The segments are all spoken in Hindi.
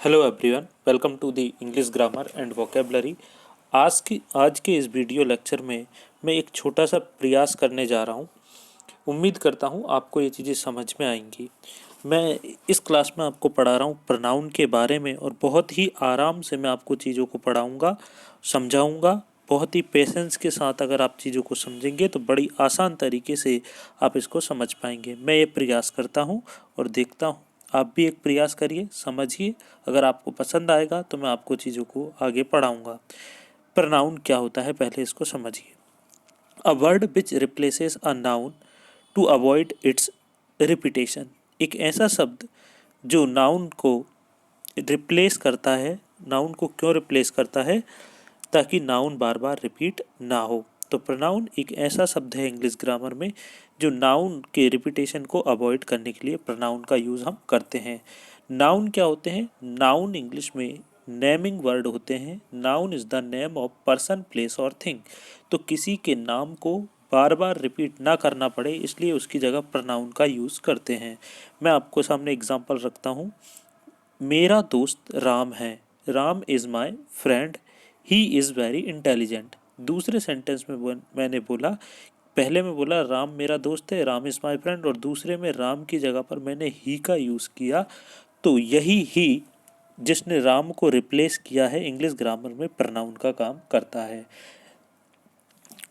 Hello everyone, welcome to the English grammar and vocabulary. आज के इस वीडियो लेक्चर में मैं एक छोटा सा प्रयास करने जा रहा हूँ। उम्मीद करता हूँ आपको ये चीज़ें समझ में आएंगी। मैं इस क्लास में आपको पढ़ा रहा हूँ प्रोनाउन के बारे में, और बहुत ही आराम से मैं आपको चीज़ों को पढ़ाऊँगा, समझाऊँगा। बहुत ही पेशेंस के साथ अगर आप चीज़ों को समझेंगे तो बड़ी आसान तरीके से आप इसको समझ पाएंगे। मैं ये प्रयास करता हूँ और देखता हूँ, आप भी एक प्रयास करिए, समझिए। अगर आपको पसंद आएगा तो मैं आपको चीज़ों को आगे पढ़ाऊँगा। प्रोनाउन क्या होता है पहले इसको समझिए। A word which replaces a noun to avoid its repetition. एक ऐसा शब्द जो नाउन को रिप्लेस करता है। नाउन को क्यों रिप्लेस करता है? ताकि नाउन बार बार रिपीट ना हो। तो प्रोनाउन एक ऐसा शब्द है इंग्लिश ग्रामर में जो नाउन के रिपीटेशन को अवॉइड करने के लिए प्रोनाउन का यूज़ हम करते हैं। नाउन क्या होते हैं? नाउन इंग्लिश में नेमिंग वर्ड होते हैं। Noun is the name of person, place और थिंग। तो किसी के नाम को बार बार रिपीट ना करना पड़े, इसलिए उसकी जगह प्रोनाउन का यूज़ करते हैं। मैं आपको सामने एग्जांपल रखता हूँ। मेरा दोस्त राम है। Ram is my friend, he is very intelligent. दूसरे सेंटेंस में मैंने बोला, पहले में बोला राम मेरा दोस्त है, राम इज़ माई फ्रेंड, और दूसरे में राम की जगह पर मैंने ही का यूज़ किया। तो यही ही जिसने राम को रिप्लेस किया है इंग्लिश ग्रामर में प्रोनाउन का काम करता है।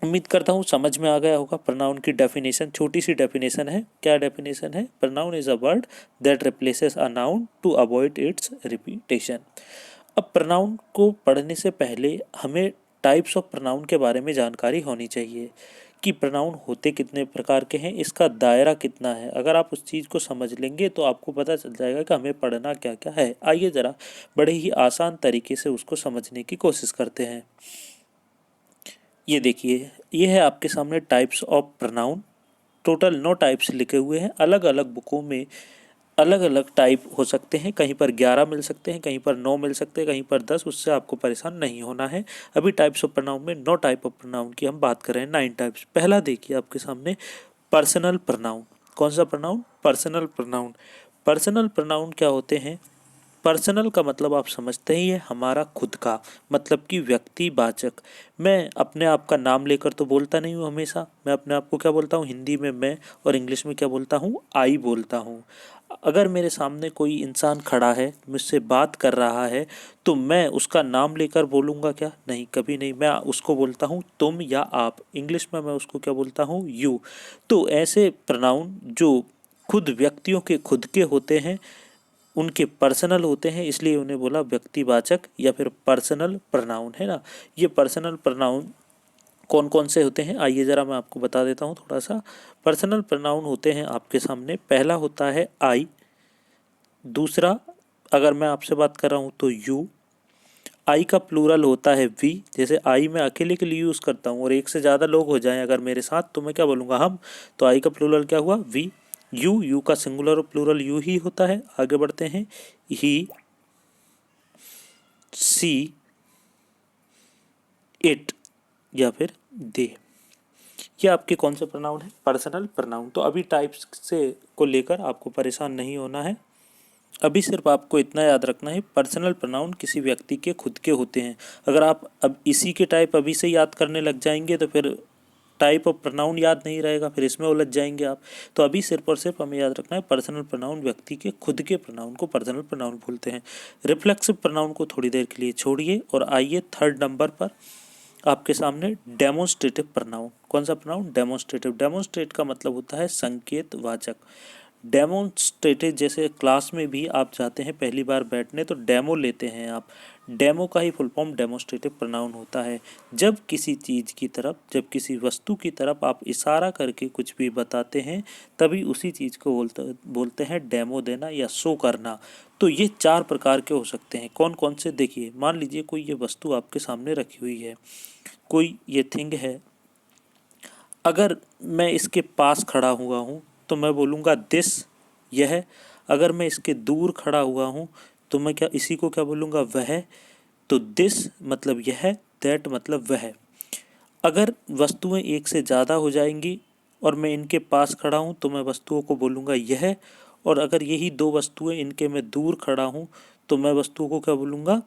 उम्मीद करता हूँ समझ में आ गया होगा। प्रोनाउन की डेफिनेशन, छोटी सी डेफिनेशन है। क्या डेफिनेशन है? Pronoun is a word that replaces a noun to avoid its repetition. अब प्रोनाउन को पढ़ने से पहले हमें टाइप्स ऑफ प्रोनाउन के बारे में जानकारी होनी चाहिए कि प्रोनाउन होते कितने प्रकार के हैं, इसका दायरा कितना है। अगर आप उस चीज़ को समझ लेंगे तो आपको पता चल जाएगा कि हमें पढ़ना क्या क्या है। आइए ज़रा बड़े ही आसान तरीके से उसको समझने की कोशिश करते हैं। ये देखिए, ये है आपके सामने types of pronoun. Total 9 types लिखे हुए हैं। अलग अलग बुकों में अलग अलग टाइप हो सकते हैं। कहीं पर 11 मिल सकते हैं, कहीं पर 9 मिल सकते हैं, कहीं पर 10। उससे आपको परेशान नहीं होना है। अभी टाइप्स ऑफ प्रोनाउन में 9 टाइप ऑफ प्रोनाउन की हम बात कर रहे हैं, 9 टाइप्स। पहला देखिए आपके सामने, पर्सनल प्रोनाउन। कौन सा pronoun? Personal pronoun. Personal pronoun क्या होते हैं? पर्सनल का मतलब आप समझते ही है, हमारा खुद का, मतलब कि व्यक्तिवाचक। मैं अपने आप का नाम लेकर तो बोलता नहीं हूँ हमेशा। मैं अपने आप को क्या बोलता हूँ? हिंदी में मैं, और इंग्लिश में क्या बोलता हूँ? आई बोलता हूँ। अगर मेरे सामने कोई इंसान खड़ा है, मुझसे बात कर रहा है, तो मैं उसका नाम लेकर बोलूँगा क्या? नहीं, कभी नहीं। मैं उसको बोलता हूँ तुम या आप। इंग्लिश में मैं उसको क्या बोलता हूँ? यू। तो ऐसे प्रोनाउन जो खुद व्यक्तियों के खुद के होते हैं, उनके पर्सनल होते हैं, इसलिए उन्हें बोला व्यक्तिवाचक या फिर पर्सनल प्रोनाउन, है ना। ये पर्सनल प्रोनाउन कौन कौन से होते हैं आइए ज़रा मैं आपको बता देता हूँ थोड़ा सा। पर्सनल प्रोनाउन होते हैं आपके सामने। पहला होता है आई। दूसरा, अगर मैं आपसे बात कर रहा हूँ तो यू। आई का प्लूरल होता है वी। जैसे आई मैं अकेले के लिए यूज़ करता हूँ और एक से ज़्यादा लोग हो जाएं अगर मेरे साथ, तो मैं क्या बोलूँगा? हम। तो आई का प्लूरल क्या हुआ? वी। यू का सिंगुलर और प्लूरल यू ही होता है। आगे बढ़ते हैं। ही, सी, इट या फिर दे। ये आपके कौन से प्रोनाउन है? Personal pronoun. तो अभी टाइप्स से को लेकर आपको परेशान नहीं होना है। अभी सिर्फ आपको इतना याद रखना है, पर्सनल प्रोनाउन किसी व्यक्ति के खुद के होते हैं। अगर आप अब इसी के टाइप अभी से याद करने लग जाएंगे तो फिर टाइप ऑफ प्रोनाउन याद नहीं रहेगा, फिर इसमें उलझ जाएंगे आप। तो अभी सिर्फ और सिर्फ हमें याद रखना है, पर्सनल प्रोनाउन व्यक्ति के खुद के प्रोनाउन को पर्सनल प्रोनाउन बोलते हैं। रिफ्लेक्सिव प्रोनाउन को थोड़ी देर के लिए छोड़िए और आइए थर्ड नंबर पर आपके सामने डेमोन्स्ट्रेटिव प्रोनाउन। कौन सा प्रोनाउन? डेमोन्स्ट्रेटिव। डेमोन्स्ट्रेट का मतलब होता है संकेतवाचक। डेमोन्स्ट्रेटिव, जैसे क्लास में भी आप जाते हैं पहली बार बैठने तो डेमो लेते हैं आप। डेमो का ही फुल फॉर्म डेमोन्स्ट्रेटिव प्रोनाउन होता है। जब किसी चीज़ की तरफ, जब किसी वस्तु की तरफ आप इशारा करके कुछ भी बताते हैं, तभी उसी चीज़ को बोलते हैं डेमो देना या शो करना। तो ये 4 प्रकार के हो सकते हैं। कौन कौन से? देखिए, मान लीजिए कोई ये वस्तु आपके सामने रखी हुई है, कोई ये थिंग है। अगर मैं इसके पास खड़ा हुआ हूँ तो मैं बोलूँगा दिस, यह। अगर मैं इसके दूर खड़ा हुआ हूँ तो मैं क्या, इसी को क्या बोलूँगा? वह। तो दिस मतलब यह, दैट मतलब वह। अगर वस्तुएं एक से ज़्यादा हो जाएंगी और मैं इनके पास खड़ा हूँ तो मैं वस्तुओं को बोलूँगा यह। और अगर यही 2 वस्तुएं, इनके मैं दूर खड़ा हूँ तो मैं वस्तुओं को क्या बोलूँगा,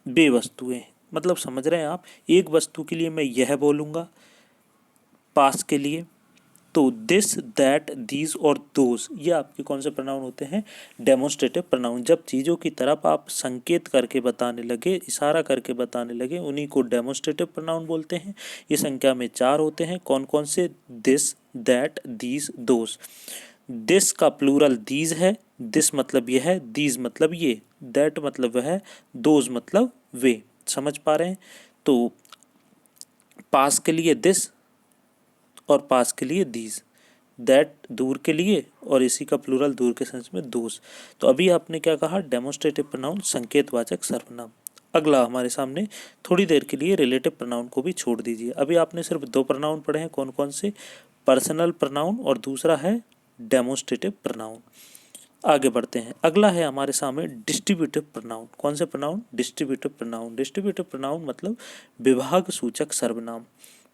वे वस्तुएं। मतलब समझ रहे हैं आप, एक वस्तु के लिए मैं यह बोलूँगा पास के लिए, तो दिस दैट दीज और दोज ये आपके कौन से प्रोनाउन होते हैं, डेमोन्स्ट्रेटिव प्रोनाउन। जब चीज़ों की तरफ आप संकेत करके बताने लगे, इशारा करके बताने लगे, उन्हीं को डेमोन्स्ट्रेटिव प्रोनाउन बोलते हैं। ये संख्या में 4 होते हैं। कौन कौन से, this that these those. This का प्लूरल दीज है, दिस मतलब यह है, दीज मतलब ये, दैट मतलब वह है, दोज मतलब वे। समझ पा रहे हैं। तो पास के लिए दिस और पास के लिए दीज, दैट दूर के लिए और इसी का प्लूरल दूर के सेंस में दोस। तो अभी आपने क्या कहा, डेमोन्स्ट्रेटिव प्रोनाउन संकेतवाचक सर्वनाम। अगला हमारे सामने, थोड़ी देर के लिए रिलेटिव प्रोनाउन को भी छोड़ दीजिए। अभी आपने सिर्फ 2 प्रोनाउन पढ़े हैं, कौन कौन से, पर्सनल प्रोनाउन और दूसरा है डेमोन्स्ट्रेटिव प्रोनाउन। आगे बढ़ते हैं। अगला है हमारे सामने डिस्ट्रीब्यूटिव प्रोनाउन। कौन से pronoun, distributive pronoun. Distributive pronoun मतलब विभाग सूचक सर्वनाम।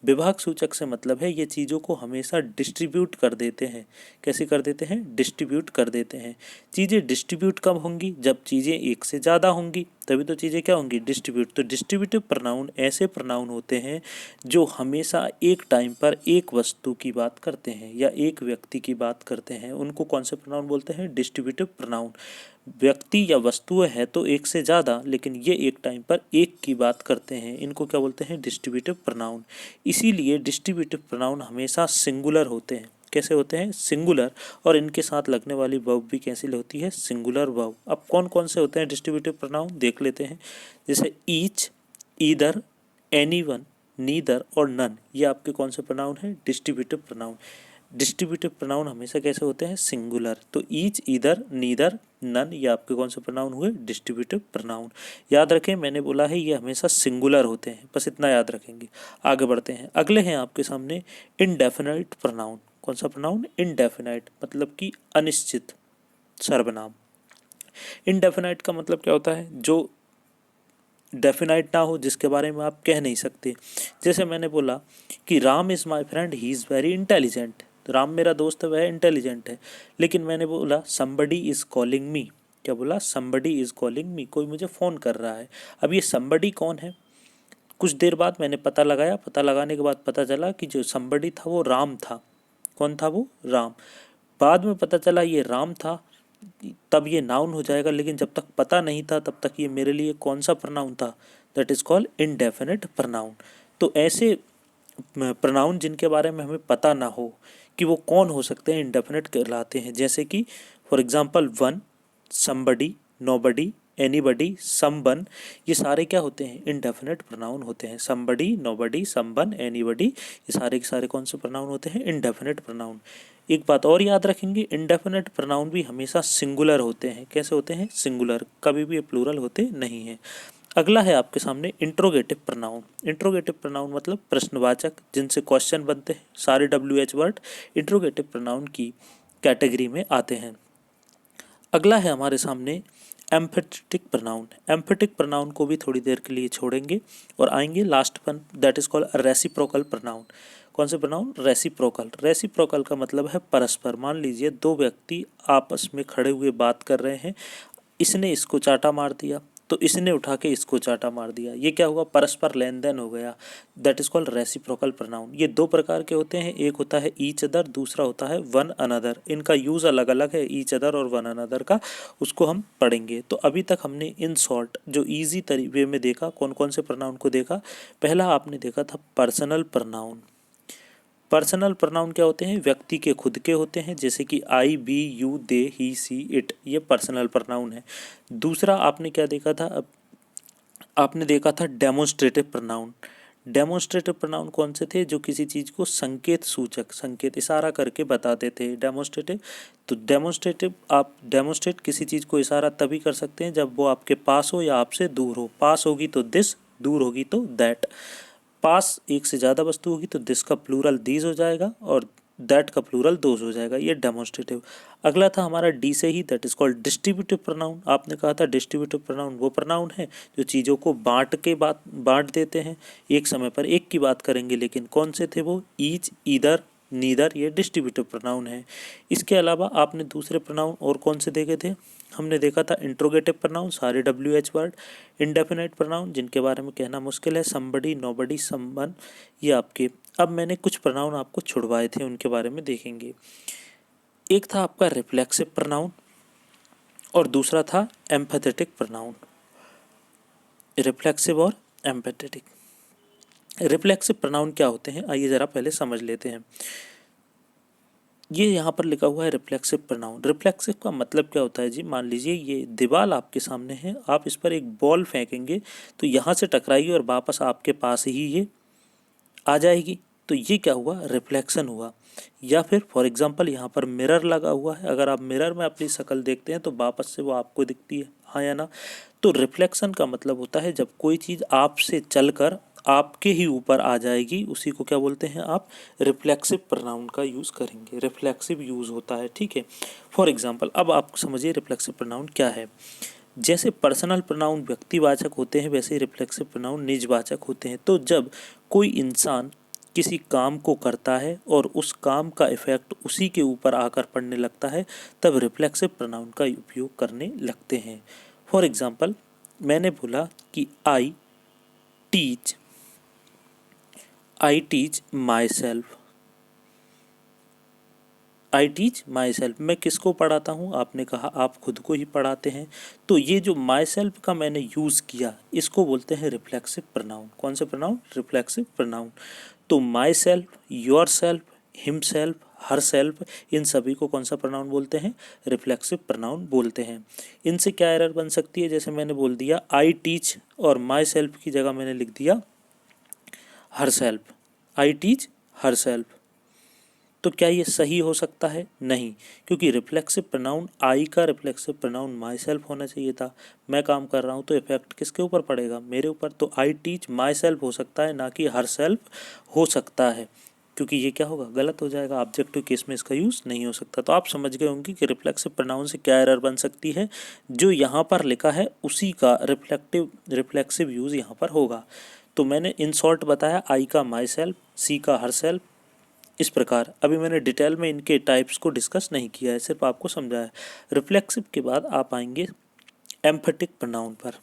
विभाग सूचक से मतलब है ये चीज़ों को हमेशा डिस्ट्रीब्यूट कर देते हैं। कैसे कर देते हैं, डिस्ट्रीब्यूट कर देते हैं। चीज़ें डिस्ट्रीब्यूट कब होंगी, जब चीज़ें एक से ज़्यादा होंगी, तभी तो चीज़ें क्या होंगी, डिस्ट्रीब्यूट। तो डिस्ट्रीब्यूटिव प्रोनाउन ऐसे प्रोनाउन होते हैं जो हमेशा एक टाइम पर एक वस्तु की बात करते हैं या एक व्यक्ति की बात करते हैं। उनको कौन से प्रोनाउन बोलते हैं, डिस्ट्रीब्यूटिव प्रोनाउन। व्यक्ति या वस्तुएं है तो एक से ज़्यादा, लेकिन ये एक टाइम पर एक की बात करते हैं, इनको क्या बोलते हैं, डिस्ट्रीब्यूटिव प्रोनाउन। इसीलिए डिस्ट्रीब्यूटिव प्रोनाउन हमेशा सिंगुलर होते हैं। कैसे होते हैं, सिंगुलर। और इनके साथ लगने वाली वर्ब भी कैसी होती है, सिंगुलर वर्ब। अब कौन कौन से होते हैं डिस्ट्रीब्यूटिव प्रोनाउन देख लेते हैं। जैसे ईच, ईदर, एनीवन, नीदर और नन, ये आपके कौन से प्रोनाउन हैं, डिस्ट्रीब्यूटिव प्रोनाउन। डिस्ट्रीब्यूटिव प्रोनाउन हमेशा कैसे होते हैं, सिंगुलर। तो ईच, ईदर, नीदर, नन, ये आपके कौन से प्रोनाउन हुए, डिस्ट्रीब्यूटिव प्रोनाउन। याद रखें, मैंने बोला है ये हमेशा सिंगुलर होते हैं, बस इतना याद रखेंगे। आगे बढ़ते हैं। अगले हैं आपके सामने इनडेफिनाइट प्रोनाउन। कौन सा प्रोनाउन, इनडेफिनाइट मतलब कि अनिश्चित सर्वनाम। इनडेफिनाइट का मतलब क्या होता है, जो डेफिनाइट ना हो, जिसके बारे में आप कह नहीं सकते। जैसे मैंने बोला कि Ram is my friend, he is very intelligent. Ram मेरा दोस्त है, वह इंटेलिजेंट है। लेकिन मैंने बोला समबडी इज़ कॉलिंग मी। क्या बोला, समबडी इज़ कॉलिंग मी, कोई मुझे फ़ोन कर रहा है। अब ये समबडी कौन है, कुछ देर बाद मैंने पता लगाया, पता लगाने के बाद पता चला कि जो समबडी था वो राम था। कौन था वो, राम। बाद में पता चला ये राम था, तब ये नाउन हो जाएगा। लेकिन जब तक पता नहीं था तब तक ये मेरे लिए कौन सा प्रोनाउन था, that is called indefinite pronoun. तो ऐसे प्रोनाउन जिनके बारे में हमें पता ना हो कि वो कौन हो सकते हैं, इनडेफिनिट कहलाते हैं। जैसे कि for example one, somebody, nobody, anybody, someone, ये सारे क्या होते हैं, इनडेफिनिट प्रोनाउन होते हैं। समबडी, नोबडी, समवन, एनीबडी, ये सारे के सारे कौन से प्रोनाउन होते हैं, इनडेफिनिट प्रोनाउन। एक बात और याद रखेंगे, इनडेफिनिट प्रोनाउन भी हमेशा सिंगुलर होते हैं। कैसे होते हैं, सिंगुलर, कभी भी ये प्लूरल होते नहीं हैं। अगला है आपके सामने इंट्रोगेटिव प्रोनाउन। इंट्रोगेटिव प्रोनाउन मतलब प्रश्नवाचक, जिनसे क्वेश्चन बनते हैं। सारे WH वर्ड इंट्रोगेटिव प्रोनाउन की कैटेगरी में आते हैं। अगला है हमारे सामने एम्फेटिक प्रोनाउन। एम्फेटिक प्रोनाउन को भी थोड़ी देर के लिए छोड़ेंगे और आएंगे last one, that is called reciprocal pronoun. कौन से प्रोनाउन, रेसिप्रोकल। रेसिप्रोकल का मतलब है परस्पर। मान लीजिए 2 व्यक्ति आपस में खड़े हुए बात कर रहे हैं, इसने इसको चाटा मार दिया तो इसने उठा के इसको चाटा मार दिया, ये क्या हुआ, परस्पर लेन देन हो गया। That is called reciprocal pronoun. ये 2 प्रकार के होते हैं, एक होता है ईच अदर, दूसरा होता है वन अनदर। इनका यूज़ अलग अलग है, ईच अदर और वन अनदर का, उसको हम पढ़ेंगे। तो अभी तक हमने इन शॉर्ट जो ईजी तरीके में देखा, कौन कौन से प्रोनाउन को देखा। पहला आपने देखा था पर्सनल प्रोनाउन। पर्सनल प्रोनाउन क्या होते हैं, व्यक्ति के खुद के होते हैं, जैसे कि I, we, you, they, he, she, it, ये पर्सनल प्रोनाउन है। दूसरा आपने क्या देखा था, अब आपने देखा था डेमोन्स्ट्रेटिव प्रोनाउन। डेमोन्स्ट्रेटिव प्रोनाउन कौन से थे, जो किसी चीज़ को संकेत सूचक, संकेत इशारा करके बताते थे, डेमोन्स्ट्रेटिव। तो डेमोन्स्ट्रेटिव, आप डेमोन्स्ट्रेट किसी चीज़ को इशारा तभी कर सकते हैं जब वो आपके पास हो या आपसे दूर हो। पास होगी तो दिस, दूर होगी तो दैट। पास एक से ज़्यादा वस्तु होगी तो दिस का प्लूरल दीज हो जाएगा और दैट का प्लूरल दोज हो जाएगा, ये डेमोन्स्ट्रेटिव। अगला था हमारा डी से ही, that is called distributive pronoun. आपने कहा था डिस्ट्रीब्यूटिव प्रोनाउन वो प्रोनाउन है जो चीज़ों को बांट देते हैं, एक समय पर एक की बात करेंगे। लेकिन कौन से थे वो, ईच, ईदर, नीदर, ये डिस्ट्रीब्यूटिव प्रोनाउन है। इसके अलावा आपने दूसरे प्रोनाउन और कौन से देखे थे? हमने देखा था इंट्रोगेटिव प्रोनाउन, सारे WH वर्ड, इंडेफिनाइट प्रोनाउन जिनके बारे में कहना मुश्किल है, समबडी, नोबडी, समवन, ये आपके। अब मैंने कुछ प्रोनाउन आपको छुड़वाए थे, उनके बारे में देखेंगे। एक था आपका रिफ्लेक्सिव प्रोनाउन और दूसरा था एम्पैथेटिक प्रोनाउन। रिफ्लेक्सिव और एम्पैथेटिक। रिफ्लेक्सिव प्रोनाउन क्या होते हैं, आइए ज़रा पहले समझ लेते हैं। ये यहाँ पर लिखा हुआ है रिफ्लेक्सिव प्रोनाउन। रिफ्लेक्सिव का मतलब क्या होता है जी? मान लीजिए ये दीवार आपके सामने है, आप इस पर एक बॉल फेंकेंगे तो यहाँ से टकराएगी और वापस आपके पास ही ये आ जाएगी, तो ये क्या हुआ? रिफ्लेक्शन हुआ। या फिर फॉर एग्जांपल यहाँ पर मिरर लगा हुआ है, अगर आप मिरर में अपनी शक्ल देखते हैं तो वापस से वो आपको दिखती है, हाँ या ना? तो रिफ्लेक्शन का मतलब होता है जब कोई चीज़ आपसे चलकर आपके ही ऊपर आ जाएगी, उसी को क्या बोलते हैं आप? रिफ्लेक्सिव प्रोनाउन का यूज़ करेंगे, रिफ्लेक्सिव यूज़ होता है, ठीक है। फॉर एग्जांपल अब आप समझिए रिफ्लेक्सिव प्रोनाउन क्या है। जैसे पर्सनल प्रोनाउन व्यक्तिवाचक होते हैं, वैसे रिफ्लेक्सिव प्रोनाउन निजवाचक होते हैं। तो जब कोई इंसान किसी काम को करता है और उस काम का इफेक्ट उसी के ऊपर आकर पड़ने लगता है, तब रिफ्लेक्सिव प्रोनाउन का उपयोग करने लगते हैं। फॉर एग्जांपल मैंने बोला कि teach I teach my self. I teach my self, मैं किसको पढ़ाता हूँ? आपने कहा आप खुद को ही पढ़ाते हैं। तो ये जो माई सेल्फ का मैंने यूज़ किया, इसको बोलते हैं रिफ्लेक्सिव प्रोनाउन। कौन से प्रोनाउन? Reflexive pronoun. तो myself, yourself, himself, herself, इन सभी को कौन सा प्रोनाउन बोलते हैं? रिफ्लेक्सिव प्रोनाउन बोलते हैं। इनसे क्या एरर बन सकती है? जैसे मैंने बोल दिया आई टीच और माई सेल्फ की जगह मैंने लिख दिया her self, I teach her self. तो क्या ये सही हो सकता है? नहीं, क्योंकि रिफ्लेक्सिव प्रोनाउन आई का रिफ्लेक्सिव प्रोनाउन माई सेल्फ होना चाहिए था। मैं काम कर रहा हूँ तो इफेक्ट किसके ऊपर पड़ेगा? मेरे ऊपर। तो आई टीच माई सेल्फ हो सकता है, ना कि हर सेल्फ हो सकता है, क्योंकि ये क्या होगा? गलत हो जाएगा, ऑब्जेक्टिव केस में इसका यूज़ नहीं हो सकता। तो आप समझ गए होंगे कि रिफ्लेक्सिव प्रोनाउन से क्या एरर बन सकती है। जो यहाँ पर लिखा है उसी का रिफ्लेक्सिव यूज़ यहाँ पर होगा। तो मैंने इन शॉर्ट बताया, आई का माई सेल्फ, सी का हर सेल्फ, इस प्रकार। अभी मैंने डिटेल में इनके टाइप्स को डिस्कस नहीं किया है, सिर्फ आपको समझाया। रिफ्लेक्सिव के बाद आप आएंगे एम्फेटिक प्रोनाउन पर।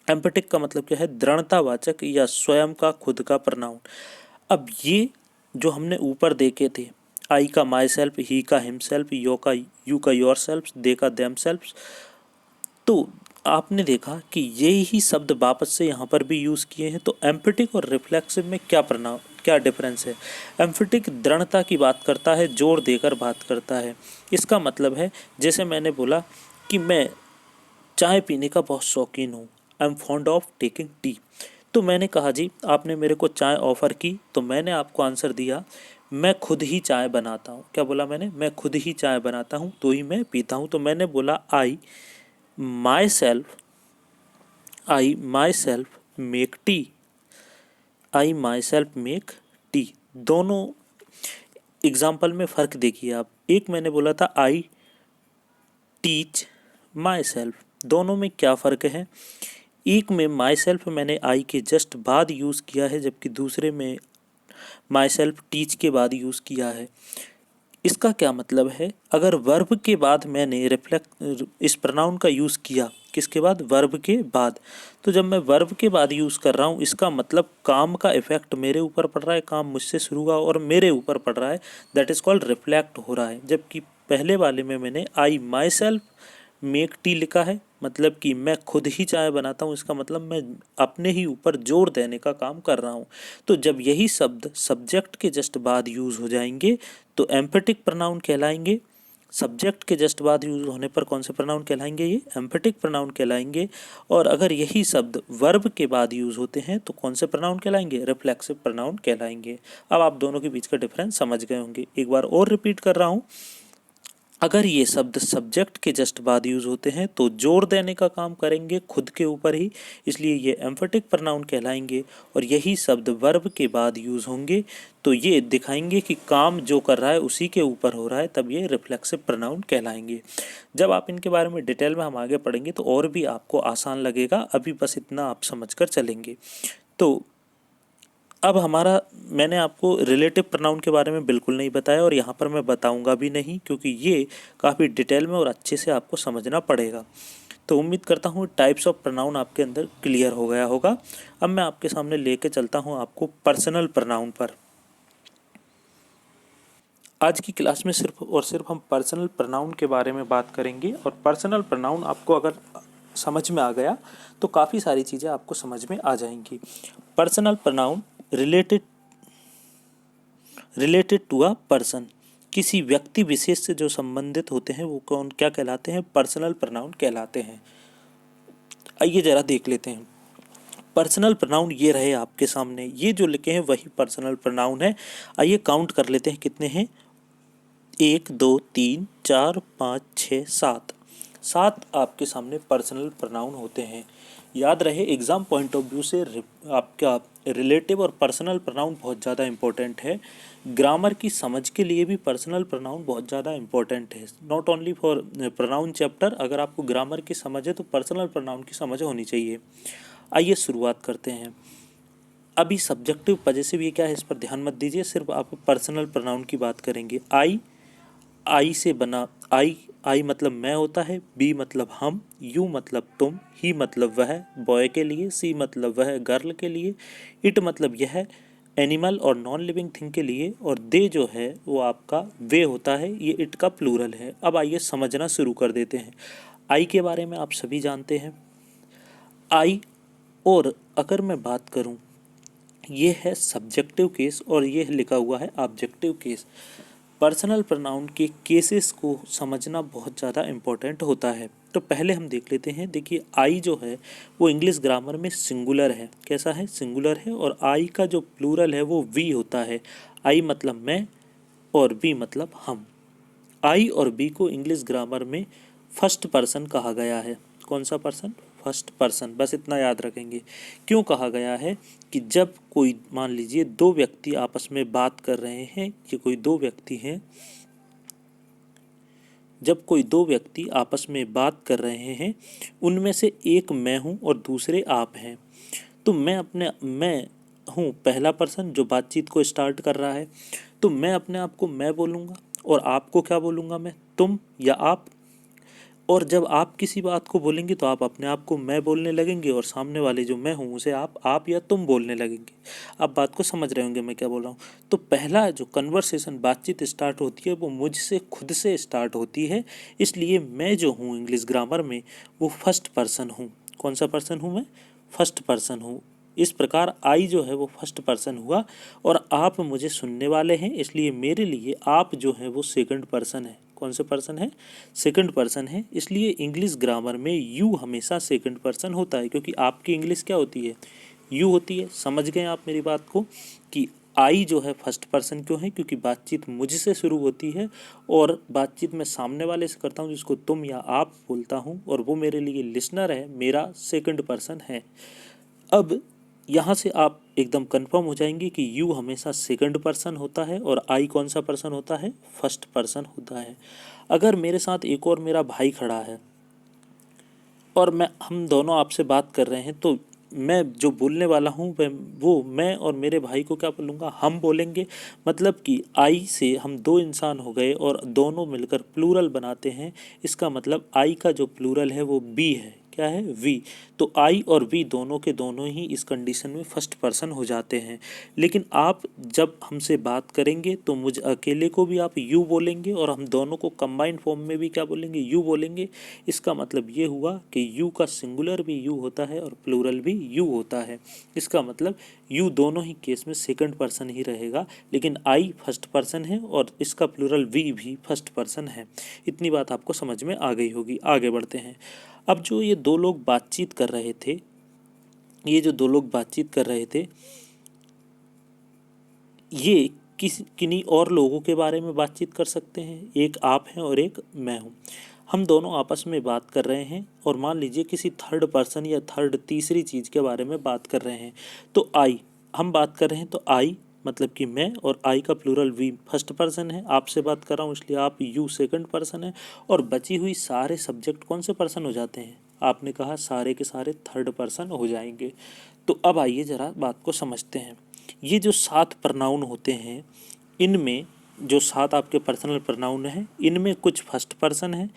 एम्फेटिक का मतलब क्या है? दृढ़तावाचक या स्वयं का, खुद का प्रोनाउन। अब ये जो हमने ऊपर देखे थे, आई का माई सेल्फ, ही का हिम सेल्फ, यू का योर सेल्फ, दे का देम सेल्फ, तो आपने देखा कि ये ही शब्द वापस से यहाँ पर भी यूज़ किए हैं। तो एम्फेटिक और रिफ्लेक्सिव में क्या डिफरेंस है? एम्फेटिक दृढ़ता की बात करता है, जोर देकर बात करता है। इसका मतलब है, जैसे मैंने बोला कि मैं चाय पीने का बहुत शौकीन हूँ, I am fond of taking tea. तो मैंने कहा जी, आपने मेरे को चाय ऑफ़र की, तो मैंने आपको आंसर दिया मैं खुद ही चाय बनाता हूँ। क्या बोला मैंने? मैं खुद ही चाय बनाता हूँ, तो ही मैं पीता हूँ। तो मैंने बोला my self make tea, I my self make tea. दोनों एग्जाम्पल में फ़र्क देखिए आप। एक मैंने बोला था आई टीच माई सेल्फ, दोनों में क्या फ़र्क है? एक में माई सेल्फ मैंने आई के जस्ट बाद यूज़ किया है, जबकि दूसरे में माई सेल्फ टीच के बाद यूज़ किया है। इसका क्या मतलब है? अगर वर्ब के बाद मैंने इस प्रोनाउन का यूज़ किया, किसके बाद? वर्ब के बाद। तो जब मैं वर्ब के बाद यूज़ कर रहा हूँ, इसका मतलब काम का इफेक्ट मेरे ऊपर पड़ रहा है, काम मुझसे शुरू हुआ और मेरे ऊपर पड़ रहा है, दैट इज़ कॉल्ड रिफ्लेक्ट हो रहा है। जबकि पहले वाले में मैंने आई माई सेल्फ मेक टी लिखा है, मतलब कि मैं खुद ही चाय बनाता हूँ, इसका मतलब मैं अपने ही ऊपर जोर देने का काम कर रहा हूँ। तो जब यही शब्द सब्जेक्ट के जस्ट बाद यूज़ हो जाएंगे तो एम्फेटिक प्रोनाउन कहलाएंगे। सब्जेक्ट के जस्ट बाद यूज होने पर कौन से प्रोनाउन कहलाएंगे? ये एम्फेटिक प्रोनाउन कहलाएंगे। और अगर यही शब्द वर्ब के बाद यूज़ होते हैं तो कौन से प्रोनाउन कहलाएंगे? रिफ्लेक्सिव प्रोनाउन कहलाएंगे। अब आप दोनों के बीच का डिफरेंस समझ गए होंगे। एक बार और रिपीट कर रहा हूँ, अगर ये शब्द सब्जेक्ट के जस्ट बाद यूज़ होते हैं तो जोर देने का काम करेंगे खुद के ऊपर ही, इसलिए ये एम्फेटिक प्रोनाउन कहलाएंगे। और यही शब्द वर्ब के बाद यूज़ होंगे तो ये दिखाएंगे कि काम जो कर रहा है उसी के ऊपर हो रहा है, तब ये रिफ्लेक्सिव प्रोनाउन कहलाएंगे। जब आप इनके बारे में डिटेल में हम आगे पढ़ेंगे तो और भी आपको आसान लगेगा, अभी बस इतना आप समझ कर चलेंगे। तो अब हमारा, मैंने आपको रिलेटिव प्रोनाउन के बारे में बिल्कुल नहीं बताया और यहाँ पर मैं बताऊँगा भी नहीं, क्योंकि ये काफ़ी डिटेल में और अच्छे से आपको समझना पड़ेगा। तो उम्मीद करता हूँ टाइप्स ऑफ प्रोनाउन आपके अंदर क्लियर हो गया होगा। अब मैं आपके सामने लेके चलता हूँ आपको पर्सनल प्रोनाउन पर। आज की क्लास में सिर्फ और सिर्फ हम पर्सनल प्रोनाउन के बारे में बात करेंगे, और पर्सनल प्रोनाउन आपको अगर समझ में आ गया तो काफ़ी सारी चीज़ें आपको समझ में आ जाएंगी। Personal pronoun related related to a person, किसी व्यक्ति विशेष से जो संबंधित होते हैं वो कौन क्या कहलाते हैं? पर्सनल प्रोनाउन कहलाते हैं। आइए जरा देख लेते हैं। पर्सनल प्रोनाउन ये रहे आपके सामने, ये जो लिखे हैं वही पर्सनल प्रोनाउन है। आइए काउंट कर लेते हैं कितने हैं। 1 2 3 4 5 6 7, 7 आपके सामने पर्सनल प्रोनाउन होते हैं। याद रहे, एग्ज़ाम पॉइंट ऑफ व्यू से आपका रिलेटिव और पर्सनल प्रोनाउन बहुत ज़्यादा इंपॉर्टेंट है। ग्रामर की समझ के लिए भी पर्सनल प्रोनाउन बहुत ज़्यादा इंपॉर्टेंट है, not only for pronoun chapter. अगर आपको ग्रामर की समझ है तो पर्सनल प्रोनाउन की समझ होनी चाहिए। आइए शुरुआत करते हैं। अभी सब्जेक्टिव पजेसिव ये क्या है, इस पर ध्यान मत दीजिए, सिर्फ आप पर्सनल प्रोनाउन की बात करेंगे। आई से बना, आई मतलब मैं होता है, बी मतलब हम, यू मतलब तुम, ही मतलब वह बॉय के लिए, सी मतलब वह गर्ल के लिए, इट मतलब यह एनिमल और नॉन लिविंग थिंग के लिए, और दे जो है वो आपका वे होता है, ये इट का प्लूरल है। अब आइए समझना शुरू कर देते हैं। आई के बारे में आप सभी जानते हैं। आई, और अगर मैं बात करूं, ये है सब्जेक्टिव केस और ये लिखा हुआ है ऑब्जेक्टिव केस। पर्सनल प्रोनाउन के केसेस को समझना बहुत ज़्यादा इम्पोर्टेंट होता है। तो पहले हम देख लेते हैं। देखिए, आई जो है वो इंग्लिश ग्रामर में सिंगुलर है। कैसा है? सिंगुलर है। और आई का जो प्लूरल है वो वी होता है। आई मतलब मैं और वी मतलब हम। आई और बी को इंग्लिश ग्रामर में फर्स्ट पर्सन कहा गया है। कौन सा पर्सन? First person. बस इतना याद रखेंगे। क्यों कहा गया है? कि जब कोई, मान लीजिए दो व्यक्ति आपस में बात कर रहे हैं, कि कोई दो व्यक्ति हैं, जब कोई दो व्यक्ति आपस में बात कर रहे हैं, उनमें से एक मैं हूँ और दूसरे आप हैं, तो मैं हूँ पहला पर्सन जो बातचीत को स्टार्ट कर रहा है, तो मैं अपने आप को मैं बोलूँगा, और आपको क्या बोलूँगा मैं? तुम या आप। और जब आप किसी बात को बोलेंगे तो आप अपने आप को मैं बोलने लगेंगे, और सामने वाले जो मैं हूँ उसे आप या तुम बोलने लगेंगे। आप बात को समझ रहे होंगे मैं क्या बोल रहा हूँ। तो पहला जो कन्वर्सेशन, बातचीत स्टार्ट होती है वो मुझसे खुद से स्टार्ट होती है। इसलिए मैं जो हूँ इंग्लिश ग्रामर में वो फर्स्ट पर्सन हूँ। कौन सा पर्सन हूँ मैं? फर्स्ट पर्सन हूँ। इस प्रकार आई जो है वो फर्स्ट पर्सन हुआ, और आप मुझे सुनने वाले हैं, इसलिए मेरे लिए आप जो है वो सेकंड पर्सन है। कौन से पर्सन है? सेकंड पर्सन है। इसलिए इंग्लिश ग्रामर में यू हमेशा सेकंड पर्सन होता है, क्योंकि आपकी इंग्लिश क्या होती है? यू होती है। समझ गए आप मेरी बात को? कि आई जो है फर्स्ट पर्सन क्यों है? क्योंकि बातचीत मुझसे शुरू होती है, और बातचीत मैं सामने वाले से करता हूँ जिसको तुम या आप बोलता हूँ, और वो मेरे लिए लिसनर है, मेरा सेकंड पर्सन है। अब यहाँ से आप एकदम कंफर्म हो जाएंगे कि यू हमेशा सेकंड पर्सन होता है, और आई कौन सा पर्सन होता है? फर्स्ट पर्सन होता है। अगर मेरे साथ एक और मेरा भाई खड़ा है, और हम दोनों आपसे बात कर रहे हैं, तो मैं जो बोलने वाला हूँ वो मैं और मेरे भाई को क्या बोलूँगा? हम बोलेंगे। मतलब कि आई से हम दो इंसान हो गए और दोनों मिलकर प्लूरल बनाते हैं। इसका मतलब आई का जो प्लूरल है वो बी है। क्या है? वी। तो आई और वी दोनों के दोनों ही इस कंडीशन में फर्स्ट पर्सन हो जाते हैं। लेकिन आप जब हमसे बात करेंगे तो मुझ अकेले को भी आप यू बोलेंगे, और हम दोनों को कंबाइंड फॉर्म में भी क्या बोलेंगे? यू बोलेंगे। इसका मतलब ये हुआ कि यू का सिंगुलर भी यू होता है और प्लूरल भी यू होता है। इसका मतलब यू दोनों ही केस में सेकंड पर्सन ही रहेगा, लेकिन आई फर्स्ट पर्सन है और इसका प्लूरल वी भी फर्स्ट पर्सन है। इतनी बात आपको समझ में आ गई होगी। आगे बढ़ते हैं। अब जो ये दो लोग बातचीत कर रहे थे, ये किन्हीं और लोगों के बारे में बातचीत कर सकते हैं। एक आप हैं और एक मैं हूँ। हम दोनों आपस में बात कर रहे हैं, और मान लीजिए किसी थर्ड पर्सन या थर्ड तीसरी चीज़ के बारे में बात कर रहे हैं। तो आई, हम बात कर रहे हैं तो आई मतलब कि मैं, और आई का प्लूरल वी फर्स्ट पर्सन है। आपसे बात कर रहा हूँ इसलिए आप यू सेकंड पर्सन है, और बची हुई सारे सब्जेक्ट कौन से पर्सन हो जाते हैं? आपने कहा सारे के सारे थर्ड पर्सन हो जाएंगे। तो अब आइए ज़रा बात को समझते हैं। ये जो 7 प्रनाउन होते हैं, इनमें जो 7 आपके पर्सनल प्रनाउन हैं, इनमें कुछ फर्स्ट पर्सन है,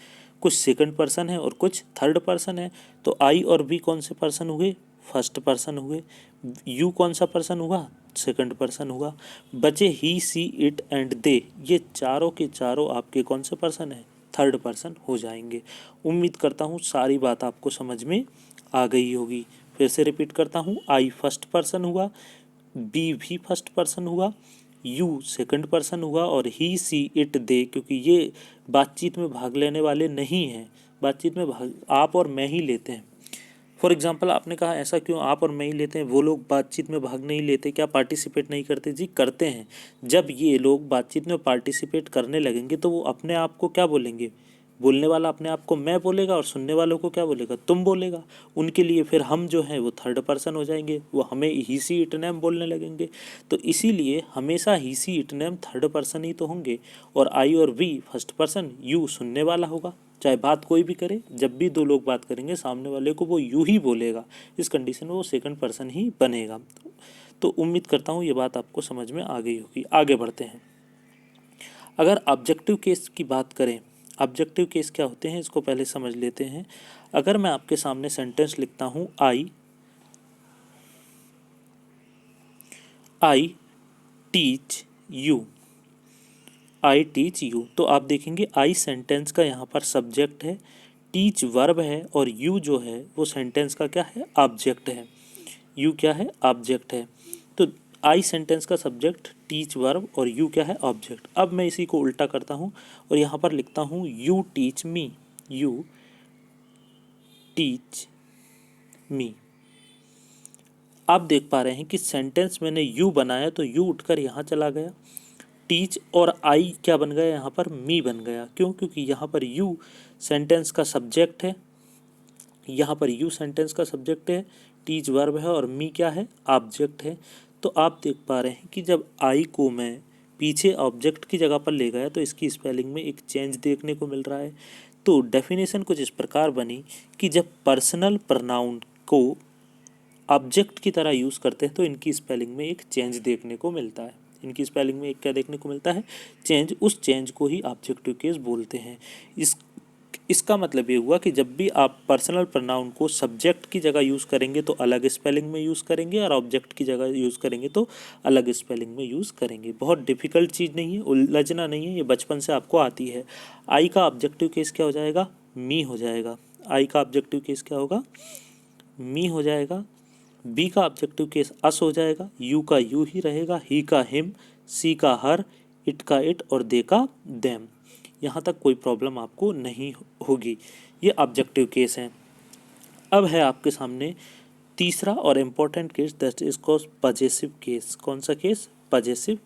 कुछ सेकंड पर्सन है और कुछ थर्ड पर्सन है। तो आई और वी कौन से पर्सन हुए? फर्स्ट पर्सन हुए। यू कौन सा पर्सन हुआ? सेकंड पर्सन हुआ। बचे ही, सी, इट एंड दे, ये चारों के चारों आपके कौन से पर्सन है? थर्ड पर्सन हो जाएंगे। उम्मीद करता हूँ सारी बात आपको समझ में आ गई होगी। फिर से रिपीट करता हूँ, आई फर्स्ट पर्सन हुआ, बी भी फर्स्ट पर्सन हुआ, यू सेकंड पर्सन हुआ और ही, सी, इट, दे, क्योंकि ये बातचीत में भाग लेने वाले नहीं हैं। बातचीत में भाग आप और मैं ही लेते हैं। फॉर एग्जाम्पल, आपने कहा ऐसा क्यों आप और मैं ही लेते हैं, वो लोग बातचीत में भाग नहीं लेते क्या, पार्टिसिपेट नहीं करते? जी करते हैं। जब ये लोग बातचीत में पार्टिसिपेट करने लगेंगे तो वो अपने आप को क्या बोलेंगे? बोलने वाला अपने आप को मैं बोलेगा और सुनने वालों को क्या बोलेगा? तुम बोलेगा। उनके लिए फिर हम जो हैं वो थर्ड पर्सन हो जाएंगे, वो हमें ही, सी, इट, नेम बोलने लगेंगे। तो इसीलिए हमेशा ही, she, it, name third person ही तो होंगे, और आई और वी फर्स्ट पर्सन, यू सुनने वाला होगा। चाहे बात कोई भी करे, जब भी दो लोग बात करेंगे सामने वाले को वो यू ही बोलेगा। इस कंडीशन में वो सेकंड पर्सन ही बनेगा। तो उम्मीद करता हूँ ये बात आपको समझ में आ गई होगी। आगे बढ़ते हैं। अगर ऑब्जेक्टिव केस की बात करें, ऑब्जेक्टिव केस क्या होते हैं इसको पहले समझ लेते हैं। अगर मैं आपके सामने सेंटेंस लिखता हूँ, I teach you, I teach you, तो आप देखेंगे आई सेंटेंस का यहाँ पर सब्जेक्ट है, टीच वर्ब है और यू जो है वो सेंटेंस का क्या है? ऑब्जेक्ट है। यू क्या है? ऑब्जेक्ट है। तो आई सेंटेंस का सब्जेक्ट, टीच वर्ब और यू क्या है? ऑब्जेक्ट। अब मैं इसी को उल्टा करता हूँ और यहाँ पर लिखता हूँ you teach me, you teach me. आप देख पा रहे हैं कि सेंटेंस मैंने यू बनाया तो यू उठकर यहाँ चला गया, टीच और आई क्या बन गया? यहाँ पर मी बन गया। क्यों? क्योंकि यहाँ पर यू सेंटेंस का सब्जेक्ट है, यहाँ पर यू सेंटेंस का सब्जेक्ट है, टीच वर्ब है और मी क्या है? ऑब्जेक्ट है। तो आप देख पा रहे हैं कि जब आई को मैं पीछे ऑब्जेक्ट की जगह पर ले गया तो इसकी स्पेलिंग में एक चेंज देखने को मिल रहा है। तो डेफिनेशन कुछ इस प्रकार बनी कि जब पर्सनल प्रनाउन को ऑब्जेक्ट की तरह यूज़ करते हैं तो इनकी स्पेलिंग में एक चेंज देखने को मिलता है। इनकी स्पेलिंग में एक क्या देखने को मिलता है? चेंज। उस चेंज को ही ऑब्जेक्टिव केस बोलते हैं। इसका मतलब ये हुआ कि जब भी आप पर्सनल प्रोनाउन को सब्जेक्ट की जगह यूज़ करेंगे तो अलग स्पेलिंग में यूज़ करेंगे और ऑब्जेक्ट की जगह यूज़ करेंगे तो अलग स्पेलिंग में यूज़ करेंगे। बहुत डिफ़िकल्ट चीज़ नहीं है, उलझना नहीं है, ये बचपन से आपको आती है। आई का ऑब्जेक्टिव केस क्या हो जाएगा? मी हो जाएगा। आई का ऑब्जेक्टिव केस क्या होगा? मी हो जाएगा। बी का ऑब्जेक्टिव केस अस हो जाएगा, यू का यू ही रहेगा, ही का हिम, सी का हर, इट का इट और दे का देम। यहाँ तक कोई प्रॉब्लम आपको नहीं होगी। ये ऑब्जेक्टिव केस हैं। अब है आपके सामने तीसरा और important case, that is called possessive case. कौन सा केस? Possessive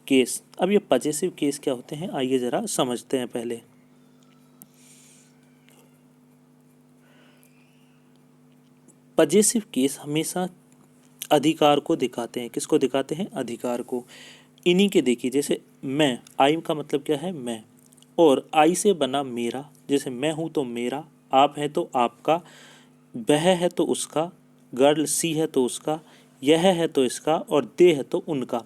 case. अब ये पजेसिव केस क्या होते हैं आइए ज़रा समझते हैं पहले। पजेसिव केस हमेशा अधिकार को दिखाते हैं। किसको दिखाते हैं? अधिकार को। इन्हीं के देखिए, जैसे मैं, आई का मतलब क्या है? मैं, और आई से बना मेरा, जैसे मैं हूँ तो मेरा, आप है तो आपका, वह है तो उसका, गर्ल सी है तो उसका, यह है तो इसका और दे है तो उनका।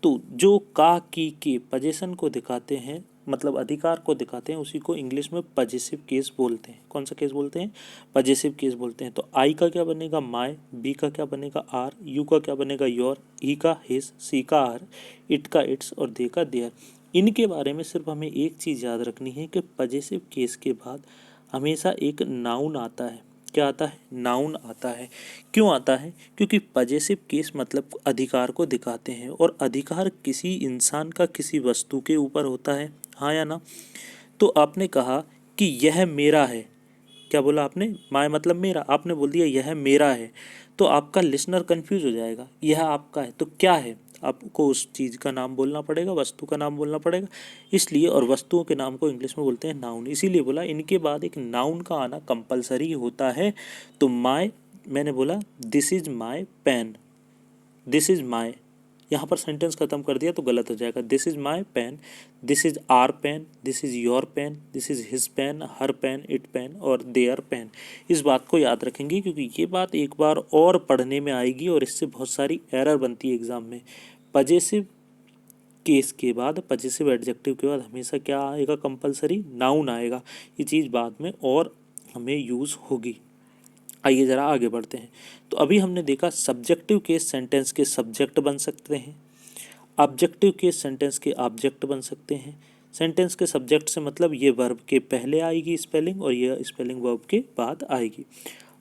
तो जो का, की, के पजेशन को दिखाते हैं, मतलब अधिकार को दिखाते हैं, उसी को इंग्लिश में पजेसिव केस बोलते हैं। कौन सा केस बोलते हैं? पजेसिव केस बोलते हैं। तो आई का क्या बनेगा? माय, बी का क्या बनेगा? आर, यू का क्या बनेगा? योर, ई का हिज, सी का आर, इट का इट्स और दे का देयर। इनके बारे में सिर्फ हमें एक चीज़ याद रखनी है कि पजेसिव केस के बाद हमेशा एक नाउन आता है। क्या आता है? नाउन आता है। क्यों आता है? क्योंकि पजेसिव केस मतलब अधिकार को दिखाते हैं और अधिकार किसी इंसान का किसी वस्तु के ऊपर होता है, हाँ या ना? तो आपने कहा कि यह मेरा है, क्या बोला आपने? माय मतलब मेरा, आपने बोल दिया यह मेरा है, तो आपका लिसनर कंफ्यूज हो जाएगा। यह आपका है तो क्या है? आपको उस चीज़ का नाम बोलना पड़ेगा, वस्तु का नाम बोलना पड़ेगा। इसलिए, और वस्तुओं के नाम को इंग्लिश में बोलते हैं नाउन, इसीलिए बोला इनके बाद एक नाउन का आना कंपलसरी होता है। तो माय, मैंने बोला this is my pen, this is my, यहाँ पर सेंटेंस खत्म कर दिया तो गलत हो जाएगा। This is my pen, this is our pen, this is your pen, this is his pen, her pen, it pen और देयर पेन। इस बात को याद रखेंगे क्योंकि ये बात एक बार और पढ़ने में आएगी और इससे बहुत सारी एरर बनती है एग्जाम में। पजेसिव केस के बाद, पजेसिव एडजेक्टिव के बाद हमेशा क्या आएगा? कंपलसरी नाउन आएगा। ये चीज़ बाद में और हमें यूज़ होगी। आइए ज़रा आगे बढ़ते हैं। तो अभी हमने देखा सब्जेक्टिव केस सेंटेंस के सब्जेक्ट बन सकते हैं, ऑब्जेक्टिव केस सेंटेंस के ऑब्जेक्ट बन सकते हैं। सेंटेंस के सब्जेक्ट से मतलब ये वर्ब के पहले आएगी स्पेलिंग और ये स्पेलिंग वर्ब के बाद आएगी।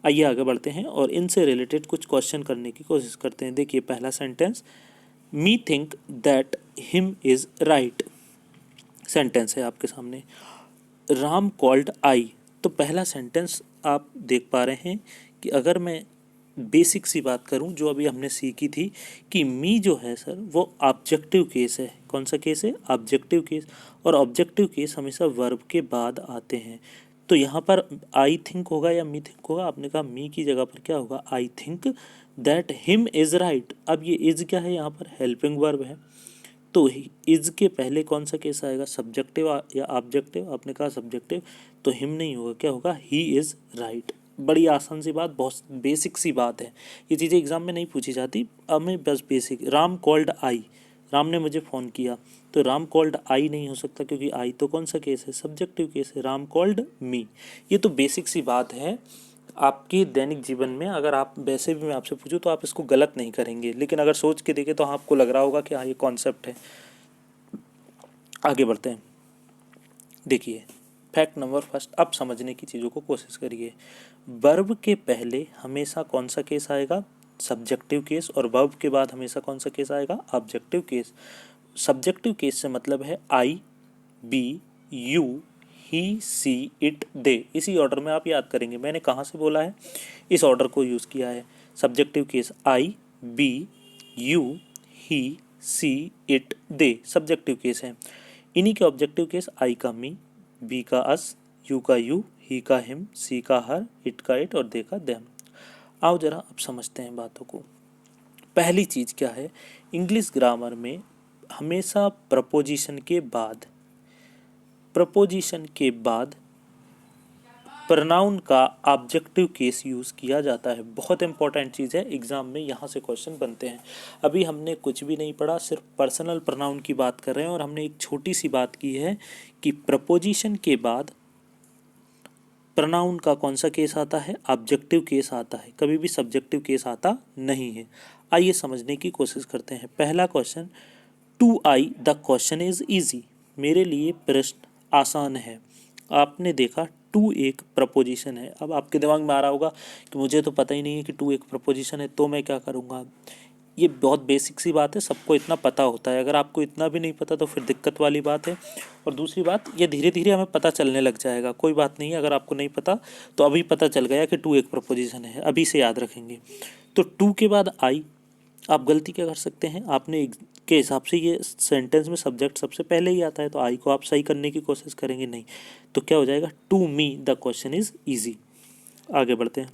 आइए आगे बढ़ते हैं और इनसे रिलेटेड कुछ क्वेश्चन करने की कोशिश करते हैं। देखिए पहला sentence, me think that him is right. Sentence है आपके सामने। Ram called I. तो पहला सेंटेंस आप देख पा रहे हैं कि अगर मैं बेसिक सी बात करूं जो अभी हमने सीखी थी कि मी जो है सर वो ऑब्जेक्टिव केस है। कौन सा केस है? Objective case. और ऑब्जेक्टिव केस हमेशा वर्ब के बाद आते हैं। तो यहाँ पर आई थिंक होगा या मी थिंक होगा? आपने कहा मी की जगह पर क्या होगा? I think that him is right. अब ये इज़ क्या है? यहाँ पर हेल्पिंग वर्ब है। तो इज़ के पहले कौन सा केस आएगा? सब्जेक्टिव या ऑब्जेक्टिव? आपने कहा सब्जेक्टिव, तो हिम नहीं होगा, क्या होगा? He is right. बड़ी आसान सी बात, बहुत बेसिक सी बात है। ये चीज़ें एग्जाम में नहीं पूछी जाती, हमें बस basic. Ram called I, Ram ने मुझे फ़ोन किया, तो राम कॉल्ड आई नहीं हो सकता क्योंकि आई तो कौन सा केस है? सब्जेक्टिव केस है। Ram called me. ये तो बेसिक सी बात है। आपकी दैनिक जीवन में अगर आप वैसे भी मैं आपसे पूछूं तो आप इसको गलत नहीं करेंगे, लेकिन अगर सोच के देखें तो आपको लग रहा होगा कि हाँ ये कॉन्सेप्ट है। आगे बढ़ते हैं। देखिए फैक्ट नंबर फर्स्ट, अब समझने की चीज़ों को कोशिश करिए। वर्ब के पहले हमेशा कौन सा केस आएगा? Subjective case. और वर्ब के बाद हमेशा कौन सा केस आएगा? Objective case. सब्जेक्टिव केस से मतलब है I, we, you, he, she, it, they. इसी ऑर्डर में आप याद करेंगे। मैंने कहाँ से बोला है? इस ऑर्डर को यूज़ किया है। Subjective case I, we, you, he, she, it, they subjective case है। इन्हीं के ऑब्जेक्टिव केस आई का मी, बी का अस, यू का यू, ही का हिम, सी का हर, इट का इट और दे का देम। आओ जरा अब समझते हैं बातों को। पहली चीज़ क्या है? इंग्लिश ग्रामर में हमेशा प्रपोजिशन के बाद प्रोनाउन का ऑब्जेक्टिव केस यूज़ किया जाता है। बहुत इंपॉर्टेंट चीज़ है, एग्जाम में यहाँ से क्वेश्चन बनते हैं। अभी हमने कुछ भी नहीं पढ़ा, सिर्फ पर्सनल प्रोनाउन की बात कर रहे हैं और हमने एक छोटी सी बात की है कि प्रपोजिशन के बाद प्रोनाउन का कौन सा केस आता है? ऑब्जेक्टिव केस आता है, कभी भी सब्जेक्टिव केस आता नहीं है। आइए समझने की कोशिश करते हैं। पहला question, to I the question is easy. मेरे लिए प्रश्न आसान है। आपने देखा टू एक प्रपोजिशन है। अब आपके दिमाग में आ रहा होगा कि मुझे तो पता ही नहीं है कि टू एक प्रपोजिशन है, तो मैं क्या करूँगा? ये बहुत बेसिक सी बात है, सबको इतना पता होता है। अगर आपको इतना भी नहीं पता तो फिर दिक्कत वाली बात है। और दूसरी बात, ये धीरे धीरे हमें पता चलने लग जाएगा। कोई बात नहीं, अगर आपको नहीं पता तो अभी पता चल गया कि टू एक प्रपोजिशन है, अभी से याद रखेंगे। तो टू के बाद आई, आप गलती क्या कर सकते हैं? आपने के हिसाब से ये सेंटेंस में सब्जेक्ट सबसे पहले ही आता है, तो आई को आप सही करने की कोशिश करेंगे नहीं, तो क्या हो जाएगा? To me the question is easy. आगे बढ़ते हैं।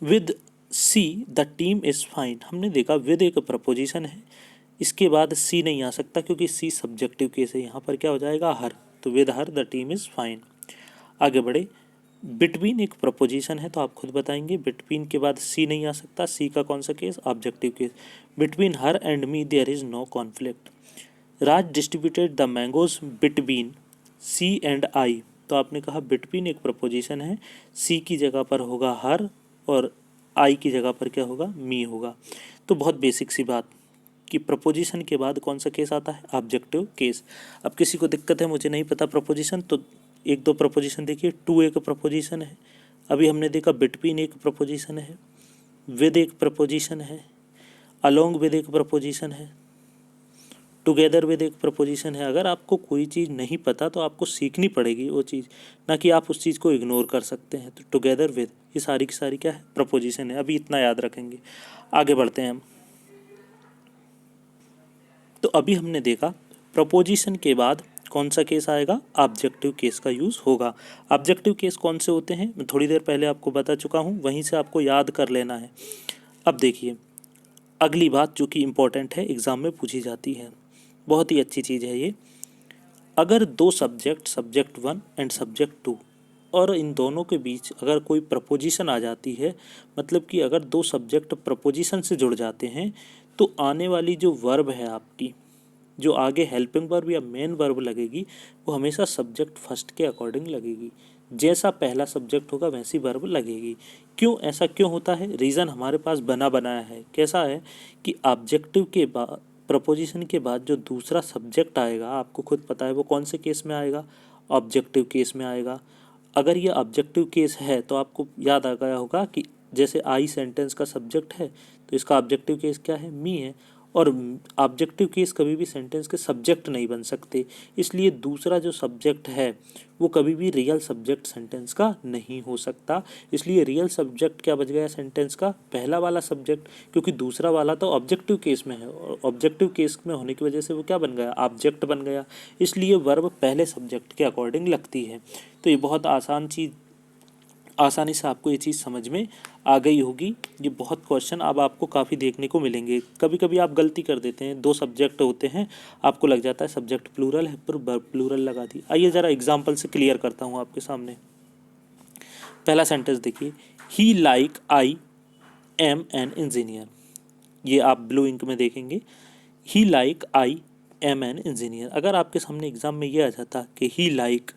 With see the team is fine. हमने देखा विद एक प्रपोजिशन है, इसके बाद सी नहीं आ सकता क्योंकि सी सब्जेक्टिव केस है। यहाँ पर क्या हो जाएगा? हर। तो with her the team is fine. आगे बढ़े। बिटवीन एक प्रपोजिशन है, तो आप खुद बताएंगे। बिटवीन के बाद सी नहीं आ सकता, सी का कौन सा case? Objective case. Between her and me there is no conflict. Raj distributed the mangoes between C and I. तो आपने कहा बिटवीन एक प्रपोजिशन है, सी की जगह पर होगा हर और आई की जगह पर क्या होगा? मी होगा। तो बहुत बेसिक सी बात कि प्रपोजिशन के बाद कौन सा केस आता है? Objective case. अब किसी को दिक्कत है, मुझे नहीं पता प्रपोजिशन, तो एक दो प्रपोजिशन देखिए। टू एक प्रपोजिशन है, अभी हमने देखा बिटवीन एक प्रपोजिशन है, विद एक प्रपोजिशन है, अलोंग विद एक प्रपोजिशन है, टुगेदर विद एक प्रपोजिशन है। अगर आपको कोई चीज़ नहीं पता तो आपको सीखनी पड़ेगी वो चीज़, ना कि आप उस चीज़ को इग्नोर कर सकते हैं। तो टुगेदर विद, ये सारी की सारी क्या है? प्रपोजिशन है। अभी इतना याद रखेंगे। आगे बढ़ते हैं हम। तो अभी हमने देखा प्रपोजिशन के बाद कौन सा केस आएगा? ऑब्जेक्टिव केस का यूज़ होगा। ऑब्जेक्टिव केस कौन से होते हैं? मैं थोड़ी देर पहले आपको बता चुका हूँ, वहीं से आपको याद कर लेना है। अब देखिए, अगली बात जो कि इम्पोर्टेंट है, एग्ज़ाम में पूछी जाती है, बहुत ही अच्छी चीज़ है ये। अगर दो सब्जेक्ट, सब्जेक्ट 1 एंड सब्जेक्ट 2, और इन दोनों के बीच अगर कोई प्रपोजिशन आ जाती है, मतलब कि अगर दो सब्जेक्ट प्रपोजिशन से जुड़ जाते हैं, तो आने वाली जो वर्ब है आपकी, जो आगे हेल्पिंग वर्ब या मेन वर्ब लगेगी, वो हमेशा सब्जेक्ट फर्स्ट के अकॉर्डिंग लगेगी। जैसा पहला सब्जेक्ट होगा वैसी वर्ब लगेगी। क्यों ऐसा क्यों होता है? रीज़न हमारे पास बना बनाया है। कैसा है कि ऑब्जेक्टिव के बाद, प्रपोजिशन के बाद जो दूसरा सब्जेक्ट आएगा, आपको खुद पता है वो कौन से केस में आएगा, ऑब्जेक्टिव केस में आएगा। अगर ये ऑब्जेक्टिव केस है तो आपको याद आ गया होगा कि जैसे आई सेंटेंस का सब्जेक्ट है तो इसका ऑब्जेक्टिव केस क्या है, मी है। और ऑब्जेक्टिव केस कभी भी सेंटेंस के सब्जेक्ट नहीं बन सकते, इसलिए दूसरा जो सब्जेक्ट है वो कभी भी रियल सब्जेक्ट सेंटेंस का नहीं हो सकता। इसलिए रियल सब्जेक्ट क्या बच गया सेंटेंस का, पहला वाला सब्जेक्ट, क्योंकि दूसरा वाला तो ऑब्जेक्टिव केस में है, और ऑब्जेक्टिव केस में होने की वजह से वो क्या बन गया, ऑब्जेक्ट बन गया। इसलिए वर्ब पहले सब्जेक्ट के अकॉर्डिंग लगती है। तो ये बहुत आसान चीज़, आसानी से आपको ये चीज़ समझ में आ गई होगी। ये बहुत क्वेश्चन अब आपको काफ़ी देखने को मिलेंगे। कभी कभी आप गलती कर देते हैं, दो सब्जेक्ट होते हैं, आपको लग जाता है सब्जेक्ट प्लूरल है पर वर्ब प्लूरल लगा दी। आइए ज़रा एग्जांपल से क्लियर करता हूँ आपके सामने। पहला सेंटेंस देखिए, he like I am an engineer. ये आप ब्लू इंक में देखेंगे, he like I am an engineer. अगर आपके सामने एग्जाम में ये आ जाता कि ही लाइक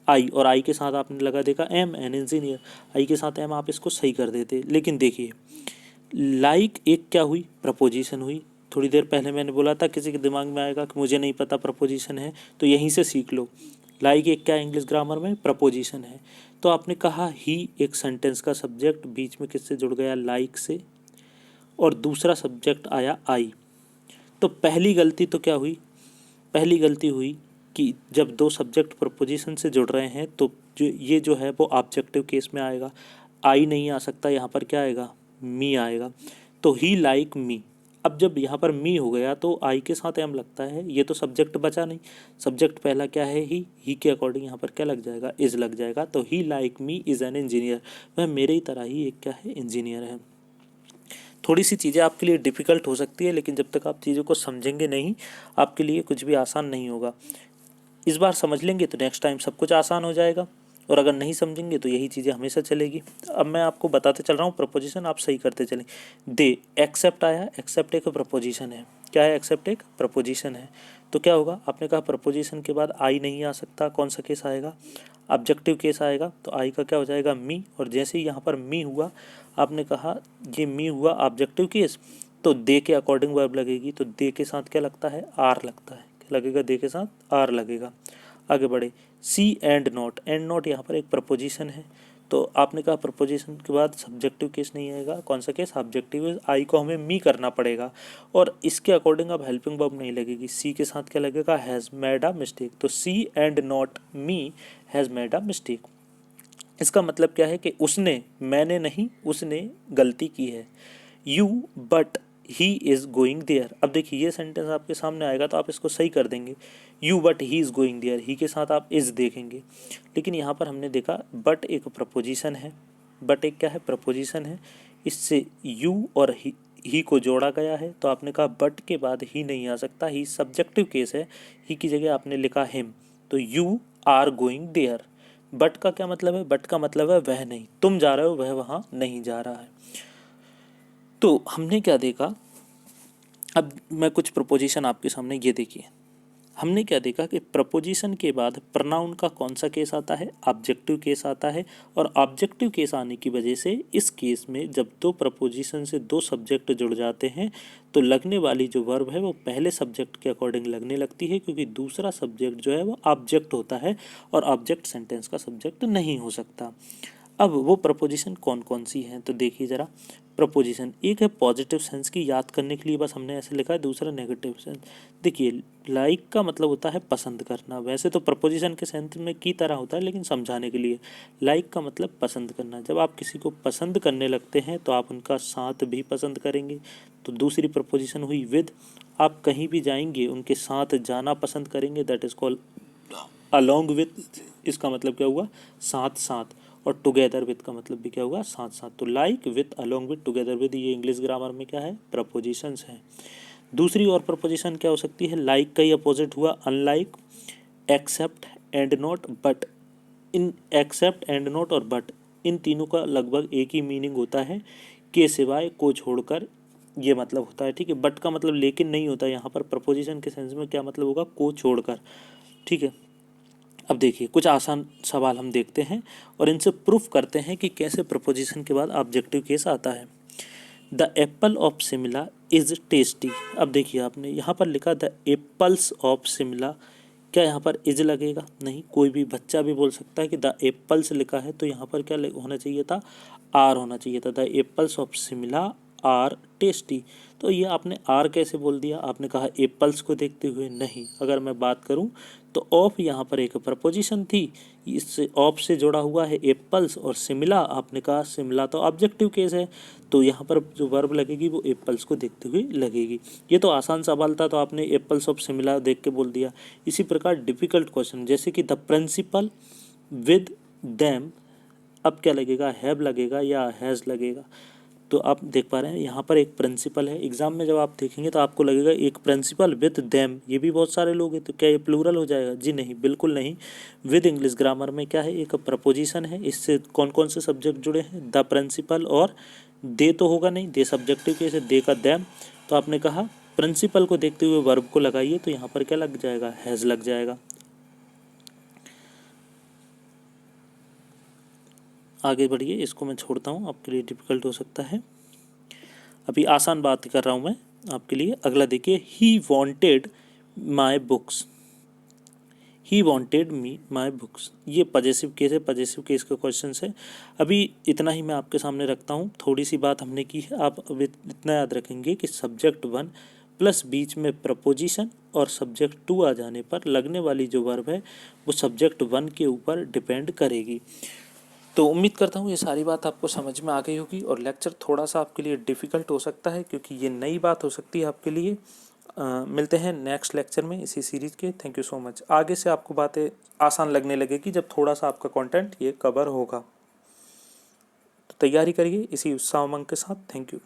आई, और आई के साथ आपने लगा देखा एम एन इंजीनियर, आई के साथ एम, आप इसको सही कर देते। लेकिन देखिए, लाइक एक क्या हुई, प्रपोजिशन हुई। थोड़ी देर पहले मैंने बोला था किसी के दिमाग में आएगा कि मुझे नहीं पता प्रपोजिशन है, तो यहीं से सीख लो। लाइक एक क्या इंग्लिश ग्रामर में, प्रपोजिशन है। तो आपने कहा ही एक सेंटेंस का सब्जेक्ट, बीच में किससे जुड़ गया, लाइक से, और दूसरा सब्जेक्ट आया आई। तो पहली गलती तो क्या हुई, पहली गलती हुई कि जब दो सब्जेक्ट प्रपोजिशन से जुड़ रहे हैं तो जो ये जो है वो ऑब्जेक्टिव केस में आएगा, आई नहीं आ सकता, यहाँ पर क्या आएगा, मी आएगा। तो ही लाइक मी। अब जब यहाँ पर मी हो गया तो आई के साथ एम लगता है, ये तो सब्जेक्ट बचा नहीं। सब्जेक्ट पहला क्या है, ही के अकॉर्डिंग यहाँ पर क्या लग जाएगा, इज लग जाएगा। तो he like me is an engineer, वह मेरे ही तरह ही एक क्या है, इंजीनियर है। थोड़ी सी चीज़ें आपके लिए डिफ़िकल्ट हो सकती है, लेकिन जब तक आप चीज़ों को समझेंगे नहीं, आपके लिए कुछ भी आसान नहीं होगा। इस बार समझ लेंगे तो नेक्स्ट टाइम सब कुछ आसान हो जाएगा, और अगर नहीं समझेंगे तो यही चीज़ें हमेशा चलेगी। अब मैं आपको बताते चल रहा हूँ प्रपोजिशन, आप सही करते चलें। दे, एक्सेप्ट आया, एक्सेप्ट एक प्रपोजिशन है। क्या है, एक्सेप्ट एक प्रपोजिशन है। तो क्या होगा, आपने कहा प्रपोजिशन के बाद आई नहीं आ सकता, कौन सा केस आएगा, ऑब्जेक्टिव केस आएगा। तो आई का क्या हो जाएगा, मी, और जैसे ही यहाँ पर मी हुआ, आपने कहा ये मी हुआ ऑब्जेक्टिव केस, तो दे के अकॉर्डिंग वर्ब लगेगी। तो दे के साथ क्या लगता है, आर लगता है, क्या लगेगा, दे के साथ आर लगेगा। आगे बढ़े, सी एंड नॉट, एंड नॉट यहाँ पर एक प्रपोजिशन है। तो आपने कहा प्रपोजिशन के बाद सब्जेक्टिव केस नहीं आएगा, कौन सा केस, ऑब्जेक्टिव। आई को हमें मी करना पड़ेगा, और इसके अकॉर्डिंग अब हेल्पिंग वर्ब नहीं लगेगी। सी के साथ क्या लगेगा, हैज़ मेड अ मिस्टेक। तो she and not me has made a mistake. इसका मतलब क्या है कि उसने, मैंने नहीं, उसने गलती की है। You but he is going there. अब देखिए ये सेंटेंस आपके सामने आएगा तो आप इसको सही कर देंगे, you but he is going there, he के साथ आप इज़ देखेंगे। लेकिन यहाँ पर हमने देखा बट एक प्रपोजिशन है, बट एक क्या है, प्रपोजिशन है, इससे यू और ही को जोड़ा गया है। तो आपने कहा बट के बाद ही नहीं आ सकता, ही सब्जेक्टिव केस है, ही की जगह आपने लिखा हिम। तो you are going there. But का क्या मतलब है, बट का मतलब है वह नहीं, तुम जा रहे हो, वह वहाँ नहीं जा रहा है। तो हमने क्या देखा, अब मैं कुछ प्रपोजिशन आपके सामने, ये देखिए हमने क्या देखा कि प्रपोजिशन के बाद प्रोनाउन का कौन सा केस आता है, ऑब्जेक्टिव केस आता है। और ऑब्जेक्टिव केस आने की वजह से इस केस में जब दो प्रपोजिशन से दो सब्जेक्ट जुड़ जाते हैं तो लगने वाली जो वर्ब है वो पहले सब्जेक्ट के अकॉर्डिंग लगने लगती है, क्योंकि दूसरा सब्जेक्ट जो है वो ऑब्जेक्ट होता है, और ऑब्जेक्ट सेंटेंस का सब्जेक्ट नहीं हो सकता। अब वो प्रपोजिशन कौन कौन सी हैं तो देखिए ज़रा। प्रपोजिशन एक है पॉजिटिव सेंस की, याद करने के लिए बस हमने ऐसे लिखा है। दूसरा नेगेटिव सेंस। देखिए लाइक का मतलब होता है पसंद करना, वैसे तो प्रपोजिशन के सेंस में की तरह होता है, लेकिन समझाने के लिए लाइक का मतलब पसंद करना। जब आप किसी को पसंद करने लगते हैं तो आप उनका साथ भी पसंद करेंगे। तो दूसरी प्रपोजिशन हुई विद, आप कहीं भी जाएंगे उनके साथ जाना पसंद करेंगे, that is called along with. इसका मतलब क्या हुआ, साथ साथ। और टुगेदर विद का मतलब भी क्या होगा, साथ साथ। तो like, with, along with, together with, ये इंग्लिश ग्रामर में क्या है, प्रपोजिशंस हैं। दूसरी और प्रपोजिशन क्या हो सकती है, लाइक का ही अपोजिट हुआ unlike, except and not, but. इन एक्सेप्ट एंड नॉट और बट, इन तीनों का लगभग एक ही मीनिंग होता है, के सिवाय, को छोड़कर, ये मतलब होता है, ठीक है। बट का मतलब लेकिन नहीं होता, यहाँ पर प्रपोजिशन के सेंस में क्या मतलब होगा, को छोड़कर, ठीक है। अब देखिए कुछ आसान सवाल हम देखते हैं और इनसे प्रूफ करते हैं कि कैसे प्रपोजिशन के बाद ऑब्जेक्टिव केस आता है। The Apple of Shimla is tasty. अब देखिए आपने यहाँ पर लिखा द एप्पल्स ऑफ शिमला, क्या यहाँ पर इज लगेगा, नहीं। कोई भी बच्चा भी बोल सकता है कि द एप्पल्स लिखा है तो यहाँ पर क्या होना चाहिए था, आर होना चाहिए था। The apples of Shimla are tasty. तो ये आपने आर कैसे बोल दिया, आपने कहा एप्पल्स को देखते हुए, नहीं। अगर मैं बात करूं तो ऑफ यहाँ पर एक प्रपोजिशन थी, इससे ऑफ से जुड़ा हुआ है एप्पल्स, और शिमला आपने कहा शिमला तो ऑब्जेक्टिव केस है, तो यहाँ पर जो वर्ब लगेगी वो एप्पल्स को देखते हुए लगेगी। ये तो आसान सवाल था, तो आपने एप्पल्स ऑफ शिमला देख के बोल दिया। इसी प्रकार डिफ़िकल्ट क्वेश्चन जैसे कि द प्रिंसिपल विद देम, अब क्या लगेगा, हैव लगेगा या हैज़ लगेगा। तो आप देख पा रहे हैं यहाँ पर एक प्रिंसिपल है, एग्जाम में जब आप देखेंगे तो आपको लगेगा एक प्रिंसिपल विद देम, ये भी बहुत सारे लोग हैं, तो क्या ये प्लूरल हो जाएगा, जी नहीं, बिल्कुल नहीं। विद इंग्लिश ग्रामर में क्या है, एक प्रपोजिशन है, इससे कौन कौन से सब्जेक्ट जुड़े हैं, द प्रिंसिपल और दे तो होगा नहीं, दे सब्जेक्टिव केस है, दे का देम। तो आपने कहा प्रिंसिपल को देखते हुए वर्ब को लगाइए, तो यहाँ पर क्या लग जाएगा, हैज़ लग जाएगा। आगे बढ़िए, इसको मैं छोड़ता हूँ, आपके लिए डिफ़िकल्ट हो सकता है, अभी आसान बात कर रहा हूँ मैं आपके लिए। अगला देखिए, he wanted my books, he wanted me my books, ये पजेसिव केस है, पजेसिव केस का क्वेश्चन है। अभी इतना ही मैं आपके सामने रखता हूँ, थोड़ी सी बात हमने की है, आप अभी इतना याद रखेंगे कि सब्जेक्ट वन प्लस बीच में प्रपोजिशन और सब्जेक्ट टू आ जाने पर लगने वाली जो वर्ब है वो सब्जेक्ट वन के ऊपर डिपेंड करेगी। तो उम्मीद करता हूँ ये सारी बात आपको समझ में आ गई होगी, और लेक्चर थोड़ा सा आपके लिए डिफ़िकल्ट हो सकता है क्योंकि ये नई बात हो सकती है आपके लिए। मिलते हैं नेक्स्ट लेक्चर में इसी सीरीज़ के। Thank you so much. आगे से आपको बातें आसान लगने लगेगी जब थोड़ा सा आपका कंटेंट ये कवर होगा। तो तैयारी करिए इसी उत्साह उमंग के साथ। Thank you.